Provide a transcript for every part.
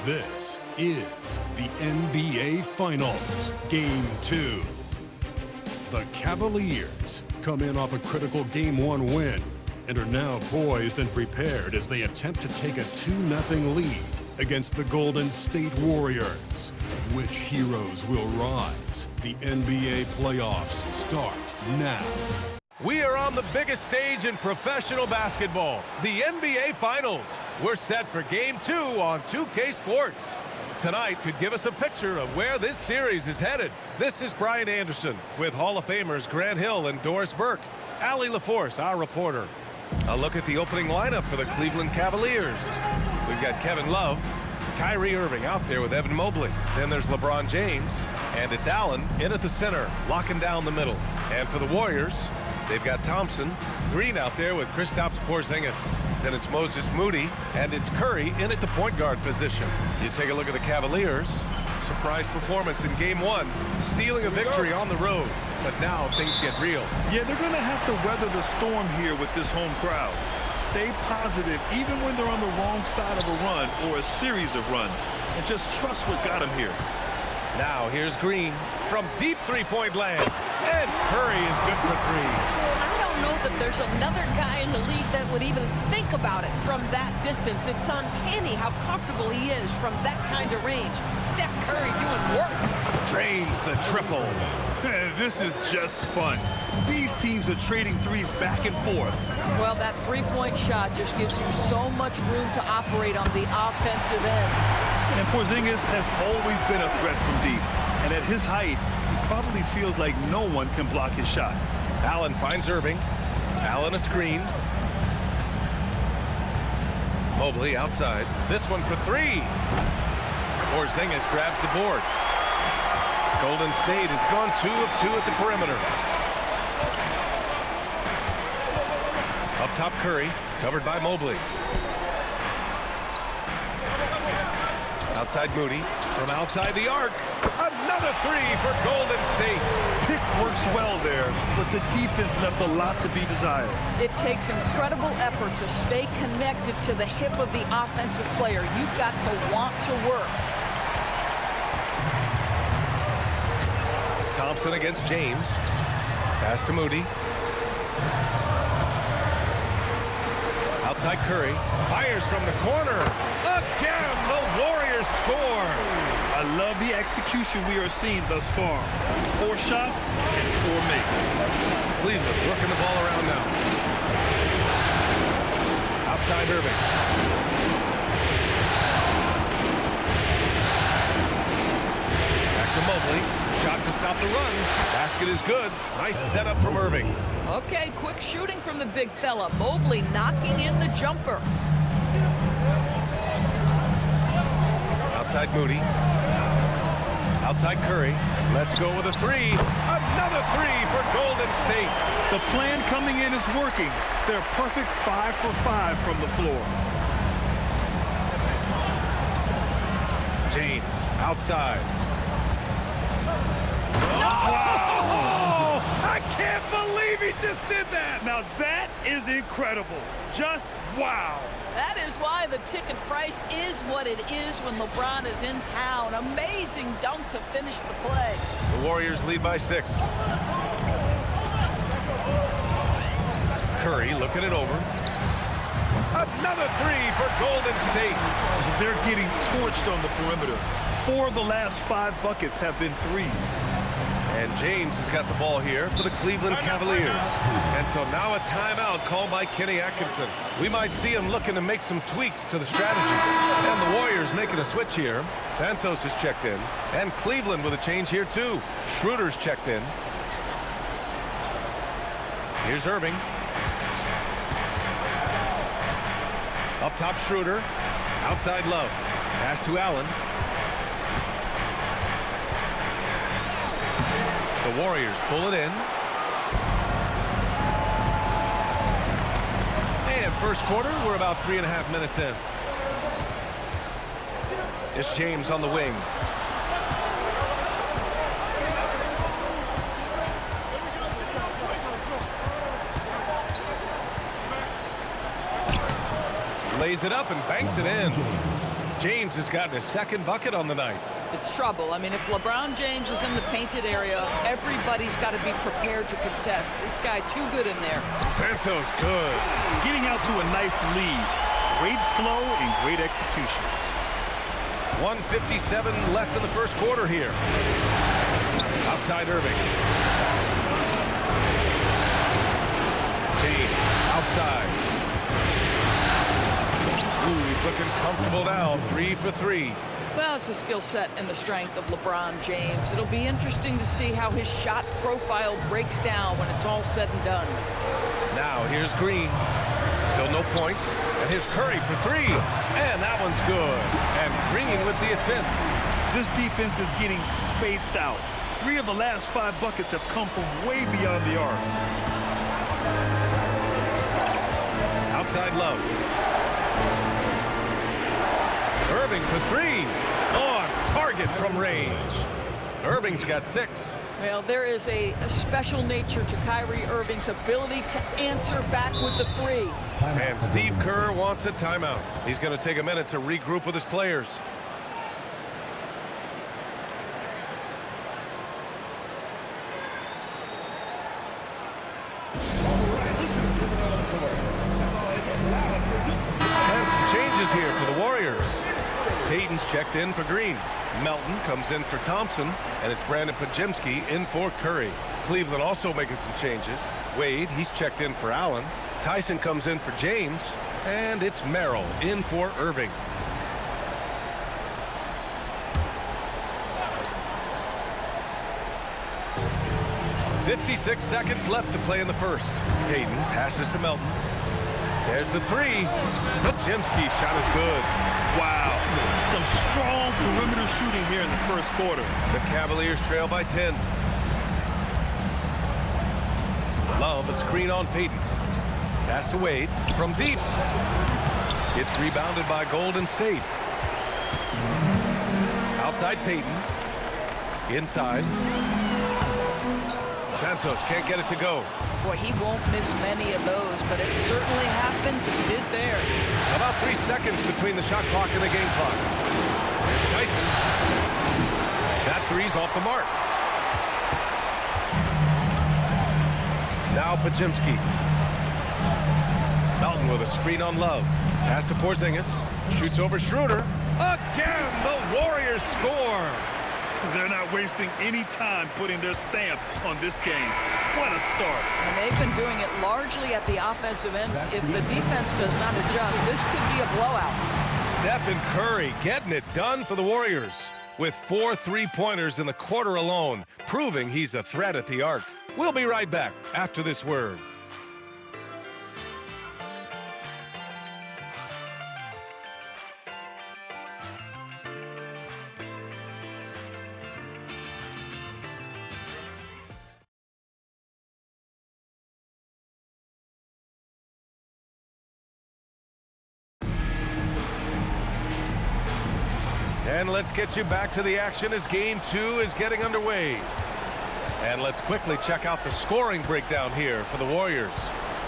This is the NBA Finals, Game 2. The Cavaliers come in off a critical Game 1 win and are now poised and prepared as they attempt to take a 2-0 lead against the Golden State Warriors. Which heroes will rise? The NBA playoffs start now. We are on the biggest stage in professional basketball, the NBA Finals. We're set for Game 2 on 2K Sports. Tonight could give us a picture of where this series is headed. This is Brian Anderson with Hall of Famers Grant Hill and Doris Burke. Allie LaForce, our reporter. A look at the opening lineup for the Cleveland Cavaliers. We've got Kevin Love, Kyrie Irving out there with Evan Mobley. Then there's LeBron James, and it's Allen in at the center, locking down the middle. And for the Warriors, they've got Thompson, Green out there with Kristaps Porzingis. Then it's Moses Moody, and it's Curry in at the point guard position. You take a look at the Cavaliers. Surprise performance in Game 1, stealing a victory on the road. But now things get real. Yeah, they're going to have to weather the storm here with this home crowd. Stay positive even when they're on the wrong side of a run or a series of runs. And just trust what got them here. Now here's Green from deep three-point land. And Curry is good for three. I don't know that there's another guy in the league that would even think about it from that distance. It's uncanny how comfortable he is from that kind of range. Steph Curry doing work. Drains the triple. This is just fun. These teams are trading threes back and forth. Well, that three-point shot just gives you so much room to operate on the offensive end. And Porzingis has always been a threat from deep. And at his height, he probably feels like no one can block his shot. Allen finds Irving. Allen a screen. Mobley outside. This one for three. Porzingis grabs the board. Golden State has gone 2 of 2 at the perimeter. Up top Curry, covered by Mobley. Outside Moody, from outside the arc. Another three for Golden State. Pick works well there, but the defense left a lot to be desired. It takes incredible effort to stay connected to the hip of the offensive player. You've got to want to work. Thompson against James. Pass to Moody. Outside Curry. Fires from the corner. Again, the Warriors score. I love the execution we are seeing thus far. 4 shots and 4 makes. Cleveland working the ball around now. Outside Irving. Back to Mobley. Shot to stop the run. Basket is good. Nice setup from Irving. Okay, quick shooting from the big fella. Mobley knocking in the jumper. Outside Moody. Outside Curry. Let's go with a three. Another three for Golden State. The plan coming in is working. They're perfect 5 for 5 from the floor. James outside. Wow! I can't believe he just did that. Now that is incredible. Just wow. That is why the ticket price is what it is when LeBron is in town. Amazing dunk to finish the play. The Warriors lead by 6. Curry looking it over. Another three for Golden State. They're getting torched on the perimeter. 4 of the last 5 buckets have been threes. And James has got the ball here for the Cleveland Cavaliers. And so now a timeout called by Kenny Atkinson. We might see him looking to make some tweaks to the strategy. And the Warriors making a switch here. Santos has checked in. And Cleveland with a change here too. Schroeder's checked in. Here's Irving. Up top Schroeder. Outside Love. Pass to Allen. The Warriors pull it in. And first quarter, we're about 3.5 minutes in. It's James on the wing. Lays it up and banks it in. James has gotten his second bucket on the night. It's trouble. I mean, if LeBron James is in the painted area, everybody's got to be prepared to contest. This guy too good in there. Santos good. Getting out to a nice lead. Great flow and great execution. 1:57 left in the first quarter here. Outside Irving. James outside. Ooh, he's looking comfortable now. 3 for 3. Well, it's the skill set and the strength of LeBron James. It'll be interesting to see how his shot profile breaks down when it's all said and done. Now here's Green. Still no points. And here's Curry for 3. And that one's good. And Green with the assist. This defense is getting spaced out. 3 of the last 5 buckets have come from way beyond the arc. Outside Love. Irving for 3. On target from range. Irving's got 6. Well, there is a special nature to Kyrie Irving's ability to answer back with the 3. And Steve Kerr wants a timeout. He's going to take a minute to regroup with his players. And some changes here for the Warriors. Payton's checked in for Green. Melton comes in for Thompson, and it's Brandon Pajemski in for Curry. Cleveland also making some changes. Wade, he's checked in for Allen. Tyson comes in for James, and it's Merrill in for Irving. "56 seconds left to play in the first. Payton passes to Melton. There's the 3. Pajemski's shot is good. Wow. Some strong perimeter shooting here in the first quarter. The Cavaliers trail by 10. Love a screen on Payton. Pass to Wade from deep. It's rebounded by Golden State. Outside Payton. Inside. Santos can't get it to go. Boy, he won't miss many of those, but it certainly happens. It did there. About 3 seconds between the shot clock and the game clock. Here's Tyson. That 3's off the mark. Now Pajemski. Melton with a screen on Love. Pass to Porzingis. Shoots over Schroeder. Again, the Warriors score. They're not wasting any time putting their stamp on this game. What a start. And they've been doing it largely at the offensive end. If the defense does not adjust, this could be a blowout. Stephen Curry getting it done for the Warriors with 4 3-pointers in the quarter alone, proving he's a threat at the arc. We'll be right back after this word. And let's get you back to the action as Game 2 is getting underway. And let's quickly check out the scoring breakdown here for the Warriors.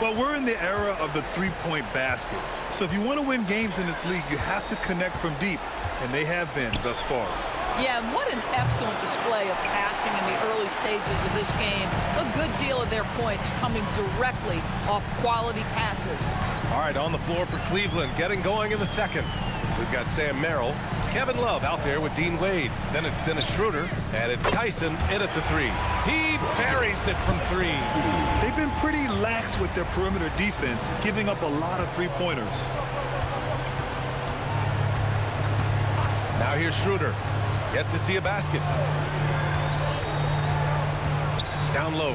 Well, we're in the era of the three-point basket. So if you want to win games in this league, you have to connect from deep. And they have been thus far. Yeah, and what an excellent display of passing in the early stages of this game. A good deal of their points coming directly off quality passes. All right, on the floor for Cleveland, getting going in the second. We've got Sam Merrill, Kevin Love out there with Dean Wade. Then it's Dennis Schroeder, and it's Tyson in at the 3. He buries it from 3. They've been pretty lax with their perimeter defense, giving up a lot of three-pointers. Now here's Schroeder. Yet to see a basket. Down low.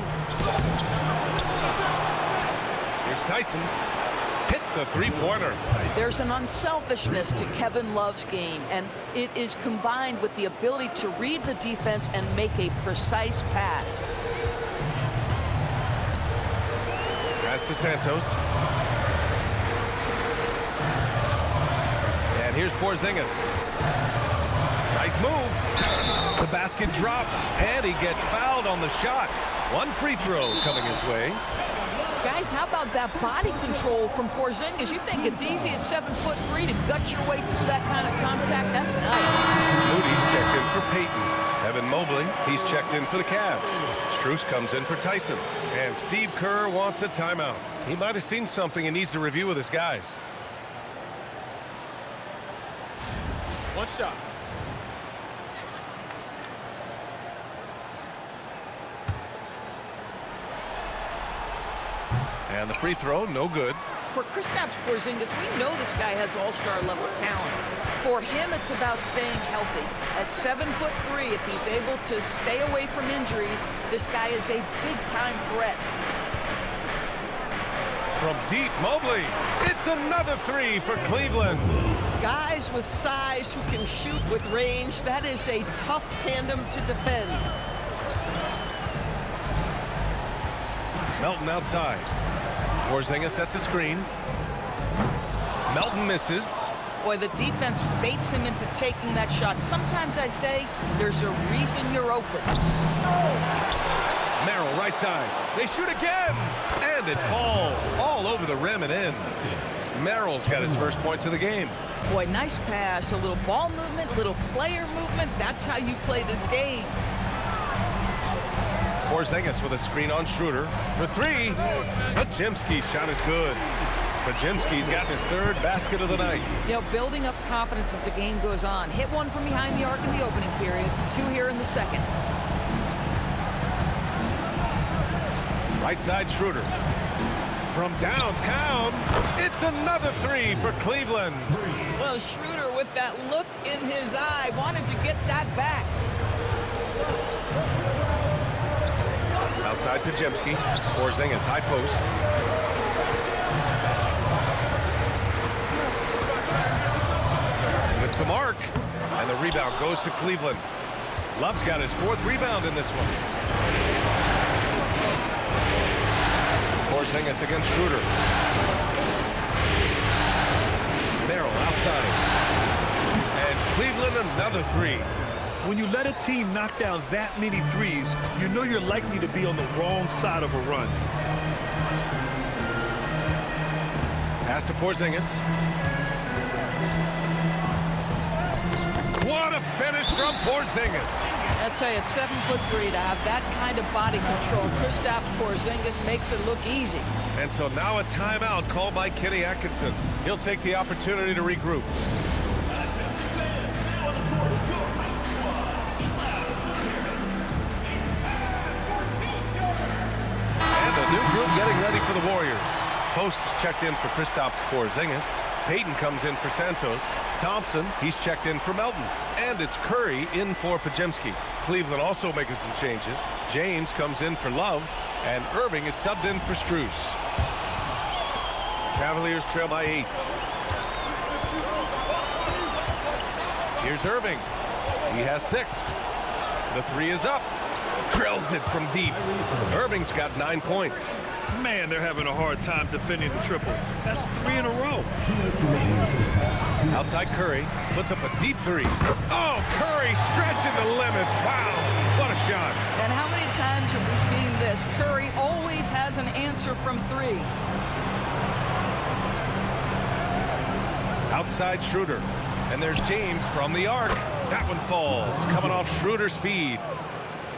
Here's Tyson. Hits a three-pointer. There's an unselfishness to Kevin Love's game, and it is combined with the ability to read the defense and make a precise pass. Pass to Santos. And here's Porzingis. Nice move. The basket drops, and he gets fouled on the shot. One free throw coming his way. Guys Guys, how about that body control from Porzingis? You think it's easy at 7'3" to gut your way through that kind of contact? That's nice. Moody's checked in for Peyton. Evan Mobley, he's checked in for the Cavs. Strus comes in for Tyson. And Steve Kerr wants a timeout. He might have seen something and needs to review with his guys. One shot. And the free throw, no good. For Kristaps Porzingis, we know this guy has all-star level talent. For him, it's about staying healthy. At 7'3", if he's able to stay away from injuries, this guy is a big-time threat. From deep, Mobley. It's another three for Cleveland. Guys with size who can shoot with range, that is a tough tandem to defend. Melton outside. Porzingis sets a screen. Melton misses. Boy, the defense baits him into taking that shot. Sometimes I say there's a reason you're open. Merrill right side. They shoot again. And it falls all over the rim and in. Merrill's got his first points of the game. Boy, nice pass. A little ball movement, little player movement. That's how you play this game. Porzingis with a screen on Schroeder for three. Podziemski's shot is good. Podziemski's gotten his third basket of the night. You know, building up confidence as the game goes on. Hit one from behind the arc in the opening period. Two here in the second. Right side Schroeder. From downtown, it's another three for Cleveland. Well, Schroeder with that look in his eye wanted to get that back. Outside Podziemski. Porzingis high post. With some arc. And the rebound goes to Cleveland. Love's got his fourth rebound in this one. Porzingis against Schroeder. Merrill outside. And Cleveland another three. When you let a team knock down that many threes, you know you're likely to be on the wrong side of a run. Pass to Porzingis. What a finish from Porzingis. I'll tell you, at 7'3", to have that kind of body control, Kristaps Porzingis makes it look easy. And so now a timeout called by Kenny Atkinson. He'll take the opportunity to regroup. And the new group getting ready for the Warriors. Post is checked in for Kristaps Porzingis. Peyton comes in for Santos. Thompson, he's checked in for Melton. And it's Curry in for Podziemski. Cleveland also making some changes. James comes in for Love. And Irving is subbed in for Strus. Cavaliers trail by 8. Here's Irving. He has 6. The three is up. Drills it from deep. Irving's got 9 points. Man, they're having a hard time defending the triple. That's 3 in a row. Outside Curry puts up a deep three. Oh, Curry stretching the limits. Wow, what a shot. And how many times have we seen this? Curry always has an answer from 3. Outside Schroeder. And there's James from the arc. That one falls, coming off Schroeder's feed.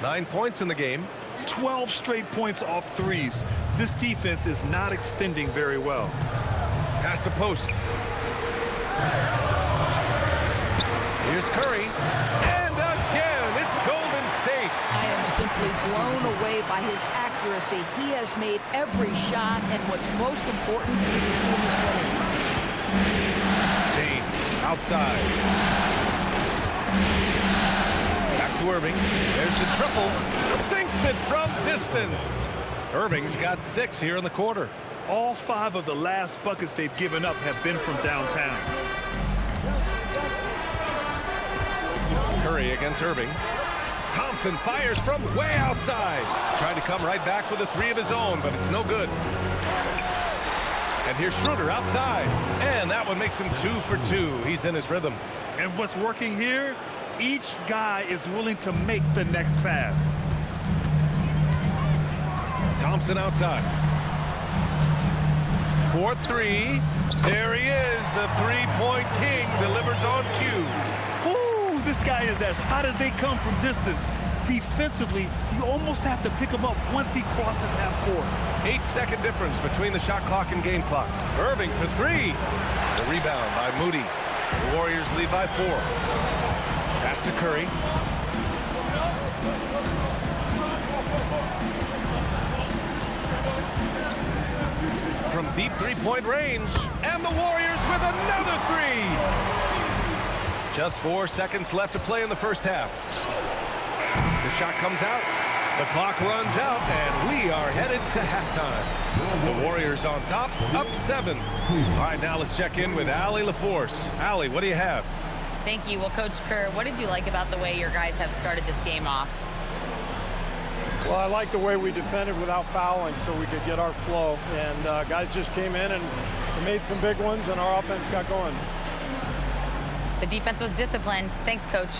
9 points in the game. 12 straight points off threes. This defense is not extending very well. Pass to post. Here's Curry. And again, it's Golden State. I am simply blown away by his accuracy. He has made every shot, and what's most important, his team is winning. James outside. Back to Irving. There's the triple. Sinks it from distance. Irving's got 6 here in the quarter. All 5 of the last buckets they've given up have been from downtown. Curry against Irving. Thompson fires from way outside. Trying to come right back with a 3 of his own, but it's no good. And here's Schroeder outside. And that one makes him 2 for 2. He's in his rhythm. And what's working here? Each guy is willing to make the next pass. Thompson outside. For three. There he is. The three-point king delivers on cue. Ooh, this guy is as hot as they come from distance. Defensively, you almost have to pick him up once he crosses half court. 8-second difference between the shot clock and game clock. Irving for three. The rebound by Moody. The Warriors lead by 4. Pass to Curry. From deep three-point range. And the Warriors with another three. Just 4 seconds left to play in the first half. The shot comes out. The clock runs out, and we are headed to halftime. The Warriors on top, up 7. All right, now let's check in with Allie LaForce. Allie, what do you have? Thank you. Well, Coach Kerr, what did you like about the way your guys have started this game off? Well, I like the way we defended without fouling so we could get our flow. And guys just came in and made some big ones, and our offense got going. The defense was disciplined. Thanks, Coach.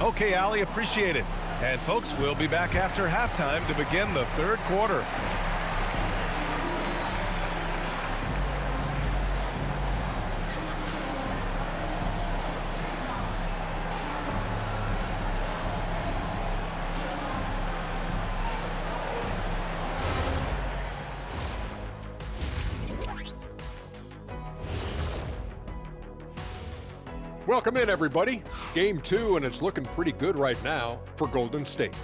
Okay, Allie, appreciate it. And folks, we'll be back after halftime to begin the third quarter. Welcome in, everybody. Game 2, and it's looking pretty good right now for Golden State.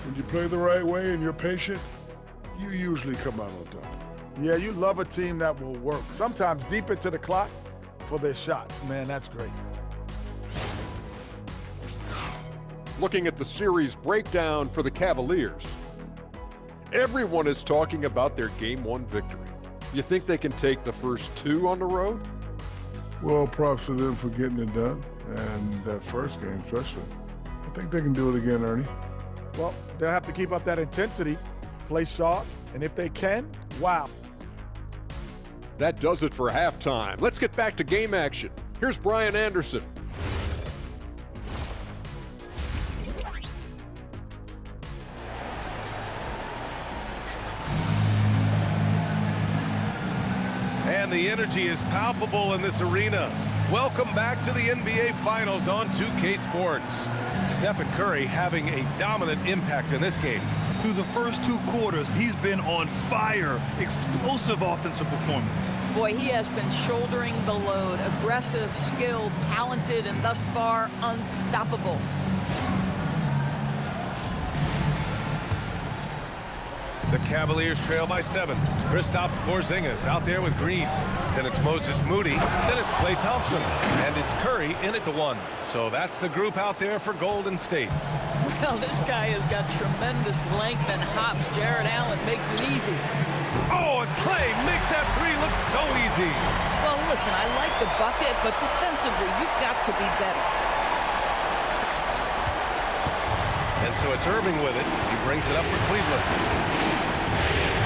When you play the right way and you're patient, you usually come out on top. Yeah, you love a team that will work, sometimes deep into the clock for their shots. Man, that's great. Looking at the series breakdown for the Cavaliers. Everyone is talking about their Game 1 victory. You think they can take the first 2 on the road? Well, props to them for getting it done, and that first game especially. I think they can do it again, Ernie. Well, they'll have to keep up that intensity, play sharp, and if they can, wow. That does it for halftime. Let's get back to game action. Here's Brian Anderson. And the energy is palpable in this arena. Welcome back to the NBA Finals on 2K Sports. Stephen Curry having a dominant impact in this game. Through the first 2 quarters, he's been on fire. Explosive offensive performance. Boy, he has been shouldering the load. Aggressive, skilled, talented, and thus far unstoppable. The Cavaliers trail by 7. Kristaps Porzingis out there with Green. Then it's Moses Moody. Then it's Klay Thompson. And it's Curry in it to 1. So that's the group out there for Golden State. Well, this guy has got tremendous length and hops. Jared Allen makes it easy. Oh, and Klay makes that 3 look so easy. Well, listen, I like the bucket, but defensively, you've got to be better. And so it's Irving with it. He brings it up for Cleveland.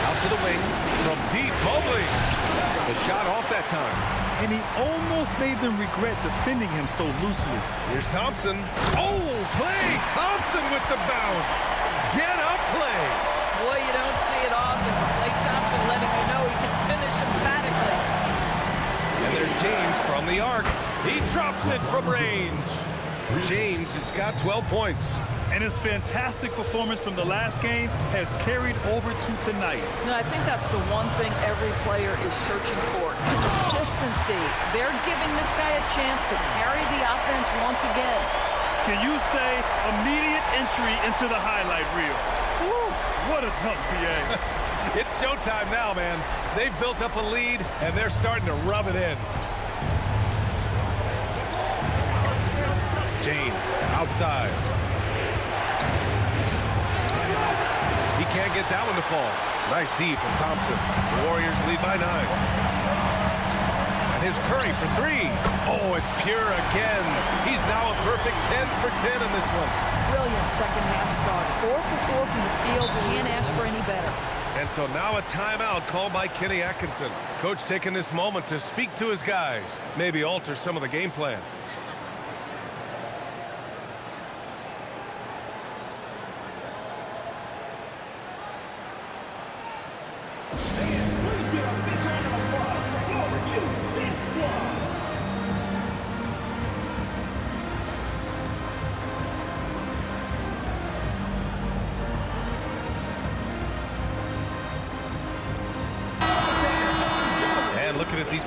Out to the wing from deep. Mobley. The shot off that time. And he almost made them regret defending him so loosely. Here's Thompson. Oh, Klay Thompson with the bounce. Get up, Klay. Boy, you don't see it often. Klay Thompson letting you know he can finish emphatically. And there's James from the arc. He drops it from range. James has got 12 points. And his fantastic performance from the last game has carried over to tonight. No, I think that's the one thing every player is searching for. Consistency. They're giving this guy a chance to carry the offense once again. Can you say immediate entry into the highlight reel? Woo, what a dunk, BA. It's showtime now, man. They've built up a lead, and they're starting to rub it in. James, outside. He can't get that one to fall. Nice D from Thompson. The Warriors lead by 9. And here's Curry for 3. Oh, it's pure again. He's now a perfect 10 for 10 in this one. Brilliant second half start. 4 for 4 from the field. Can't ask for any better. And so now a timeout called by Kenny Atkinson. Coach taking this moment to speak to his guys. Maybe alter some of the game plan.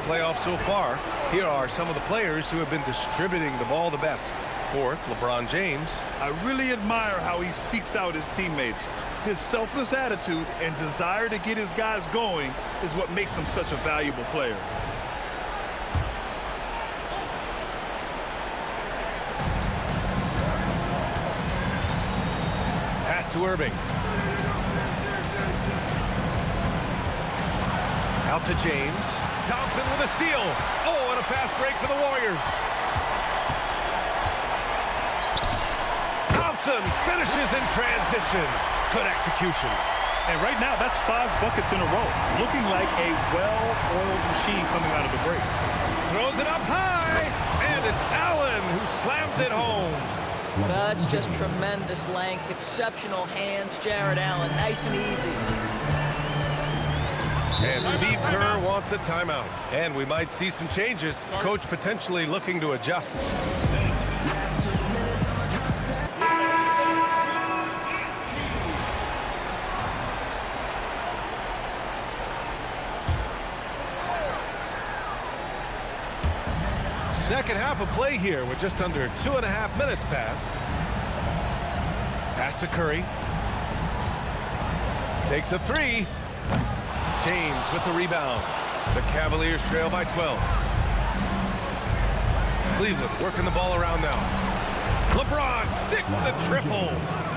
playoffs so far. Here are some of the players who have been distributing the ball the best. Fourth, LeBron James. I really admire how he seeks out his teammates. His selfless attitude and desire to get his guys going is what makes him such a valuable player. Pass to Irving. Out to James. Thompson with a steal. Oh, and a fast break for the Warriors. Thompson finishes in transition. Good execution. And right now, that's 5 buckets in a row. Looking like a well-oiled machine coming out of the break. Throws it up high, and it's Allen who slams it home. That's just tremendous length, exceptional hands, Jared Allen. Nice and easy. And Steve Kerr wants a timeout. And we might see some changes. Coach potentially looking to adjust. Second half of play here with just under 2.5 minutes passed. Pass to Curry. Takes a three. James with the rebound. The Cavaliers trail by 12. Cleveland working the ball around now. LeBron sticks the triple.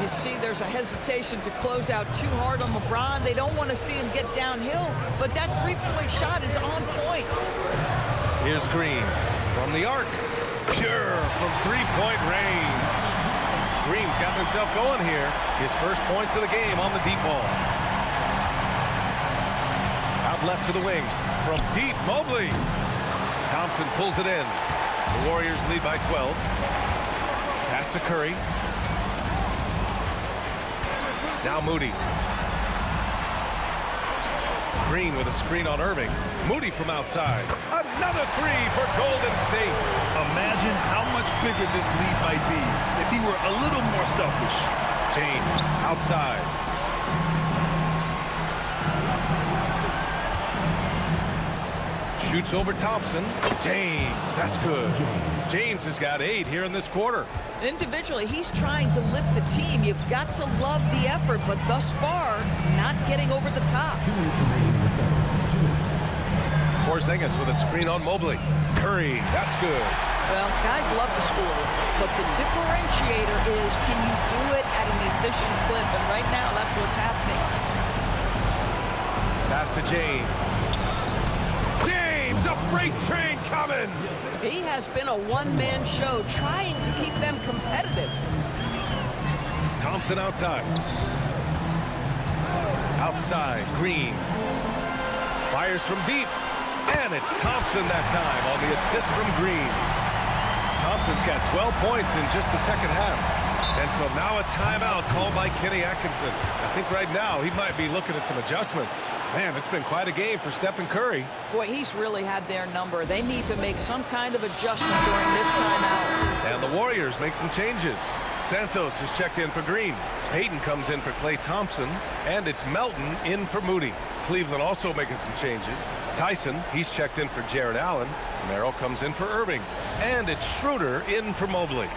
You see, there's a hesitation to close out too hard on LeBron. They don't want to see him get downhill, but that three-point shot is on point. Here's Green from the arc. Pure from three-point range. Green's got himself going here. His first points of the game on the deep ball. Out left to the wing. From deep, Mobley. Thompson pulls it in. The Warriors lead by 12. Pass to Curry. Now Moody. Green with a screen on Irving. Moody from outside. Another three for Golden State. Imagine how much bigger this lead might be if he were a little more selfish. James outside. Shoots over Thompson. James, that's good. James has got 8 here in this quarter. Individually, he's trying to lift the team. You've got to love the effort, but thus far, not getting over the top. Porzingis with a screen on Mobley. Curry, that's good. Well, guys love to score, but the differentiator is, can you do it at an efficient clip? And right now, that's what's happening. Pass to James. James, a freight train coming. He has been a one-man show trying to keep them competitive. Thompson outside. Outside, Green. Fires from deep. And it's Thompson that time on the assist from Green. Thompson's got 12 points in just the second half. And so now a timeout called by Kenny Atkinson. I think right now he might be looking at some adjustments. Man, it's been quite a game for Stephen Curry. Boy, he's really had their number. They need to make some kind of adjustment during this timeout. And the Warriors make some changes. Santos is checked in for Green. Payton comes in for Klay Thompson. And it's Melton in for Moody. Cleveland also making some changes. Tyson, he's checked in for Jared Allen. Merrill comes in for Irving. And it's Schroeder in for Mobley.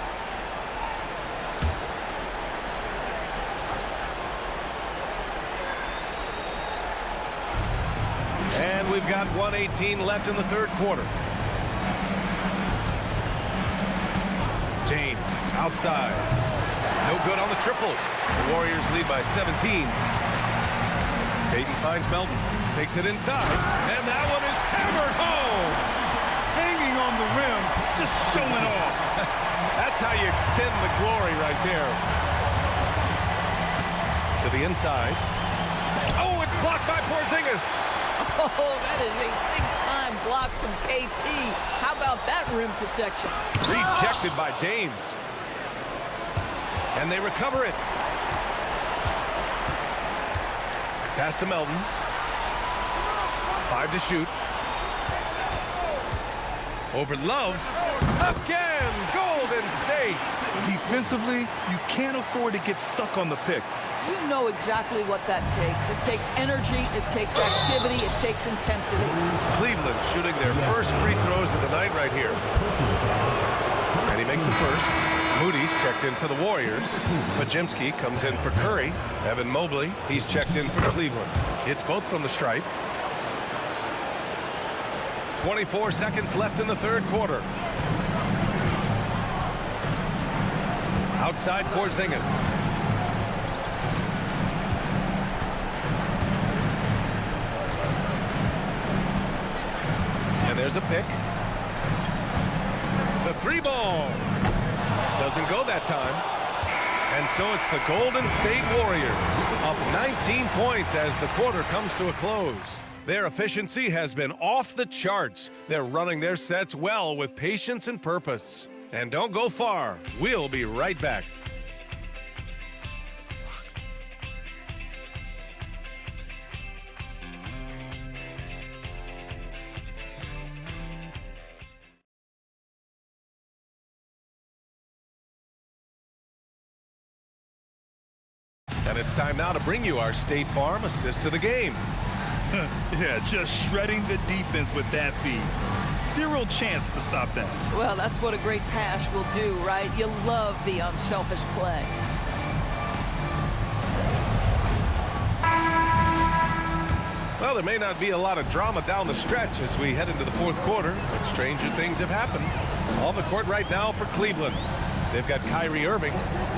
And we've got 1:18 left in the third quarter. James outside. No good on the triple. The Warriors lead by 17. Payton finds Melton. Takes it inside. And that one is hammered home. Hanging on the rim, just showing off. That's how you extend the glory right there. To the inside. Oh, it's blocked by Porzingis. Oh, that is a big-time block from KP. How about that rim protection? Rejected by James. And they recover it. Pass to Melton. 5 to shoot. Over Love. Again, Golden State. Defensively, you can't afford to get stuck on the pick. You know exactly what that takes. It takes energy, it takes activity, it takes intensity. Cleveland shooting their first free throws of the night right here. And he makes the first. Moody's checked in for the Warriors. Pajemski comes in for Curry. Evan Mobley, he's checked in for Cleveland. Hits both from the stripe. 24 seconds left in the third quarter. Outside Porzingis. And there's a pick. The three ball. Doesn't go that time. And so it's the Golden State Warriors up 19 points as the quarter comes to a close. Their efficiency has been off the charts. They're running their sets well with patience and purpose. And don't go far. We'll be right back. And it's time now to bring you our State Farm assist to the game. Yeah, just shredding the defense with that feed. Zero chance to stop that. Well, that's what a great pass will do, right? You love the unselfish play. Well, there may not be a lot of drama down the stretch as we head into the fourth quarter, but stranger things have happened. On the court right now for Cleveland. They've got Kyrie Irving,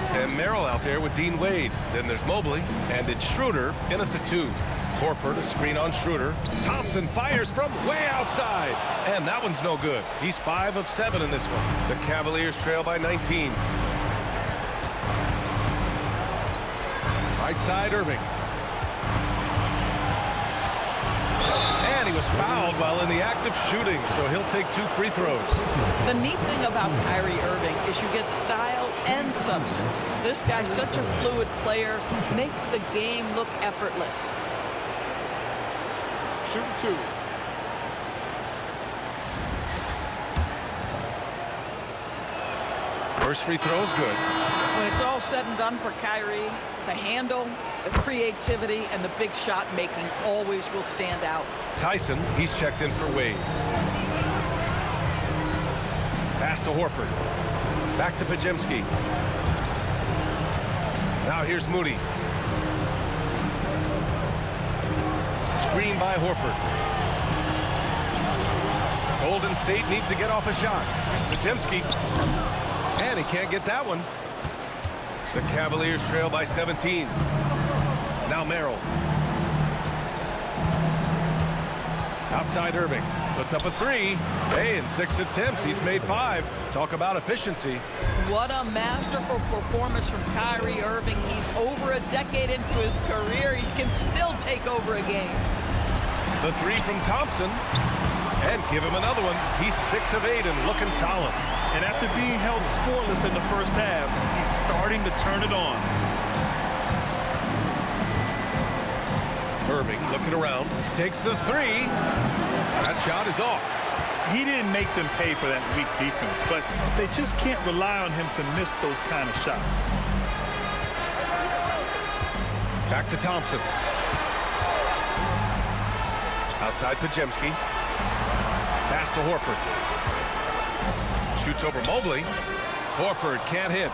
Sam Merrill out there with Dean Wade. Then there's Mobley, and it's Schroeder in at the 2. Horford, a screen on Schroeder. Thompson fires from way outside, and that one's no good. He's 5 of 7 in this one. The Cavaliers trail by 19. Right side, Irving. And he was fouled while in the act of shooting, so he'll take 2 free throws. The neat thing about Kyrie Irving is you get style and substance. This guy's such a fluid player, makes the game look effortless. Shooting 2. First free throw is good. When it's all said and done for Kyrie, the handle, the creativity, and the big shot making always will stand out. Tyson, he's checked in for Wade. Pass to Horford. Back to Pajemski. Now here's Moody. Screen by Horford. Golden State needs to get off a shot. Here's Pajemski. And he can't get that one. The Cavaliers trail by 17. Now Merrill. Outside Irving. Puts up a 3. Hey, in 6 attempts, he's made 5. Talk about efficiency. What a masterful performance from Kyrie Irving. He's over a decade into his career. He can still take over a game. The 3 from Thompson. And give him another one. He's 6 of 8 and looking solid. And after being held scoreless in the first half, he's starting to turn it on. Irving looking around. Takes the 3. That shot is off. He didn't make them pay for that weak defense, but they just can't rely on him to miss those kind of shots. Back to Thompson. Outside Pajemski. Pass to Horford. Shoots over Mobley. Horford can't hit.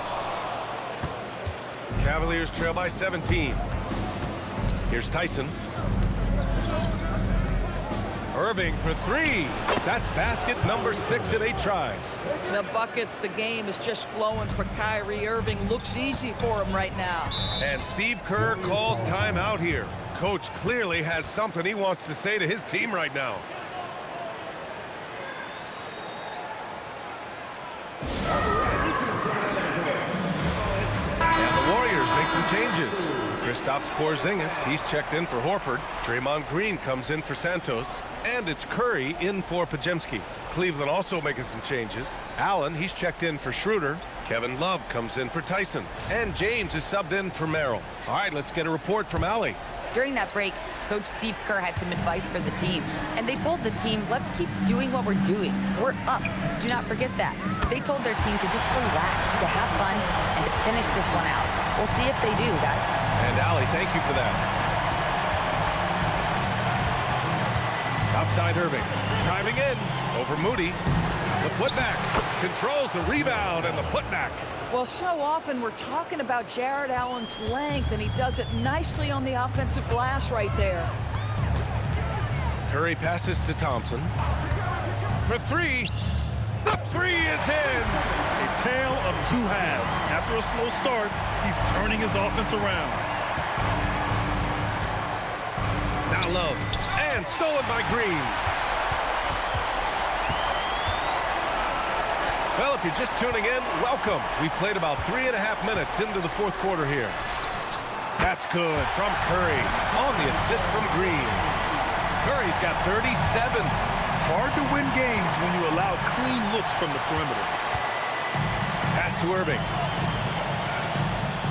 Cavaliers trail by 17. Here's Tyson. Irving for 3. That's basket number 6 in 8 tries. The buckets, the game is just flowing for Kyrie Irving. Looks easy for him right now. And Steve Kerr calls timeout here. Coach clearly has something he wants to say to his team right now. And the Warriors make some changes. Kristaps Porzingis, he's checked in for Horford. Draymond Green comes in for Santos. And it's Curry in for Pajemski. Cleveland also making some changes. Allen, he's checked in for Schroeder. Kevin Love comes in for Tyson. And James is subbed in for Merrill. All right, let's get a report from Allie. During that break, Coach Steve Kerr had some advice for the team. And they told the team, let's keep doing what we're doing. We're up. Do not forget that. They told their team to just relax, to have fun, and to finish this one out. We'll see if they do, guys. And Allie, thank you for that. Outside Irving, driving in, over Moody. The putback, controls the rebound and the putback. Well, so often we're talking about Jared Allen's length, and he does it nicely on the offensive glass right there. Curry passes to Thompson. For three. The three is in. A tale of two halves. After a slow start, he's turning his offense around. Now Love, and stolen by Green. Well, if you're just tuning in, welcome. We've played about 3.5 minutes into the fourth quarter here. That's good from Curry on the assist from Green. Curry's got 37. Hard to win games when you allow clean looks from the perimeter. Pass to Irving.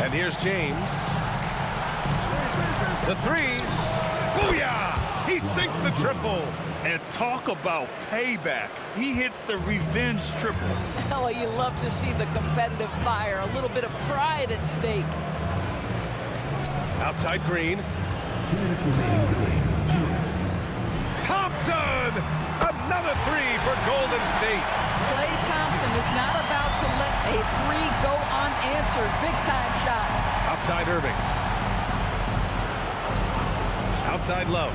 And here's James. The three. Booyah! He sinks the triple. And talk about payback. He hits the revenge triple. Oh, you love to see the competitive fire. A little bit of pride at stake. Outside Green. 2 minutes remaining in the game. 2 minutes. Thompson! Another three for Golden State. Klay Thompson is not about to let a three go unanswered. Big-time shot. Outside Irving. Outside Love.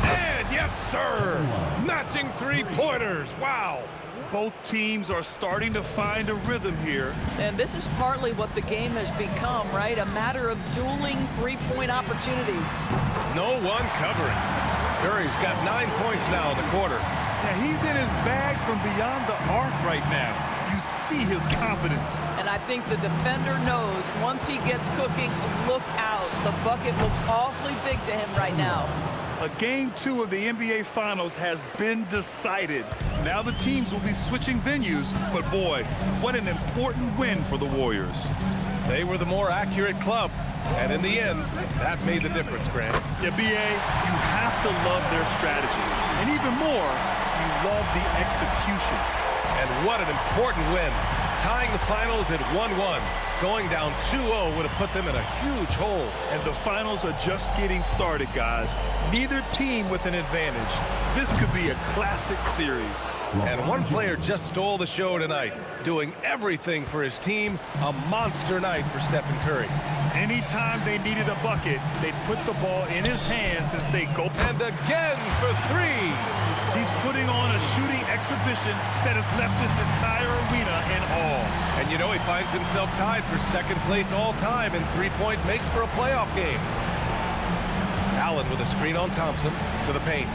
And yes, sir! Matching three-pointers. Wow! Both teams are starting to find a rhythm here. And this is partly what the game has become, right? A matter of dueling three-point opportunities. No one covering. Curry's got 9 points now in the quarter. Now he's in his bag from beyond the arc right now. You see his confidence. And I think the defender knows once he gets cooking, look out. The bucket looks awfully big to him right now. A game 2 of the NBA Finals has been decided. Now the teams will be switching venues, but boy, what an important win for the Warriors. They were the more accurate club, and in the end, that made the difference, Grant. Yeah, B.A., you have to love their strategy. And even more, you love the execution. And what an important win. Tying the finals at 1-1. Going down 2-0 would have put them in a huge hole. And the finals are just getting started, guys. Neither team with an advantage. This could be a classic series. And one player just stole the show tonight, doing everything for his team. A monster night for Stephen Curry. Anytime they needed a bucket, they'd put the ball in his hands and say, go. And again for three. He's putting on a shooting exhibition that has left this entire arena in awe. And you know he finds himself tied for second place all time in three-point makes for a playoff game. Allen with a screen on Thompson to the paint.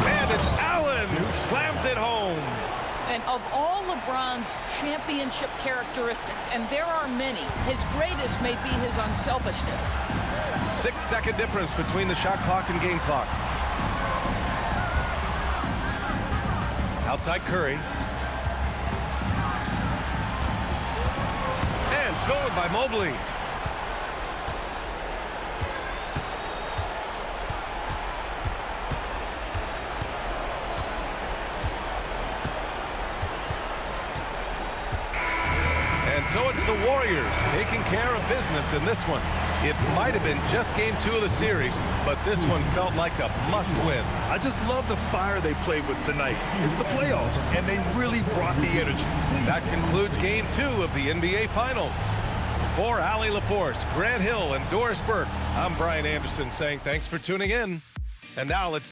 And it's Allen who slams it home. And of all LeBron's championship characteristics, and there are many, his greatest may be his unselfishness. 6-second difference between the shot clock and game clock. Outside Curry. And stolen by Mobley. And so it's the Warriors taking care of business in this one. It might have been just game 2 of the series, but this one felt like a must-win. I just love the fire they played with tonight. It's the playoffs, and they really brought the energy. That concludes game 2 of the NBA Finals. For Allie LaForce, Grant Hill, and Doris Burke, I'm Brian Anderson saying thanks for tuning in. And now let's